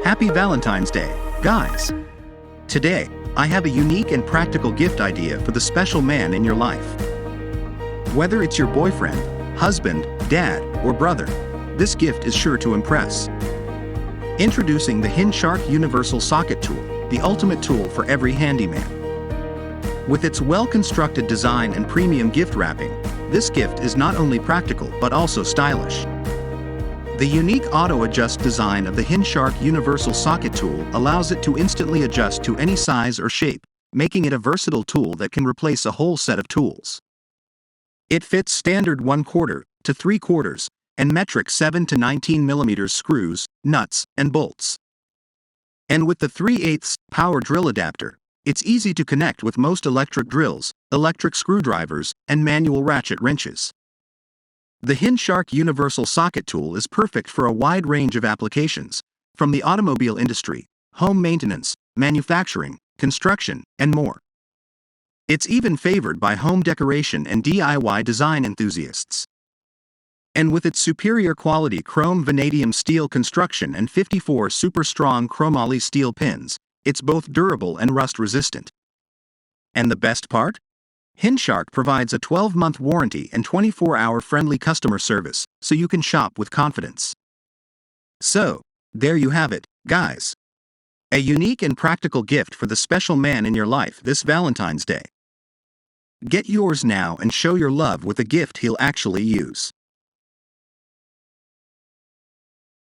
Happy Valentine's Day, guys! Today, I have a unique and practical gift idea for the special man in your life. Whether it's your boyfriend, husband, dad, or brother, this gift is sure to impress. Introducing the Hinshark Universal Socket Tool, the ultimate tool for every handyman. With its well-constructed design and premium gift wrapping, this gift is not only practical but also stylish. The unique auto-adjust design of the Hinshark Universal Socket Tool allows it to instantly adjust to any size or shape, making it a versatile tool that can replace a whole set of tools. It fits standard 1/4 to 3/4 and metric 7 to 19 mm screws, nuts, and bolts. And with the 3/8 power drill adapter, it's easy to connect with most electric drills, electric screwdrivers, and manual ratchet wrenches. The Hinshark Universal Socket Tool is perfect for a wide range of applications, from the automobile industry, home maintenance, manufacturing, construction, and more. It's even favored by home decoration and DIY design enthusiasts. And with its superior quality chrome vanadium steel construction and 54 super strong chromoly steel pins, it's both durable and rust resistant. And the best part? Hinshark provides a 12-month warranty and 24-hour friendly customer service, so you can shop with confidence. So, there you have it, guys. A unique and practical gift for the special man in your life this Valentine's Day. Get yours now and show your love with a gift he'll actually use.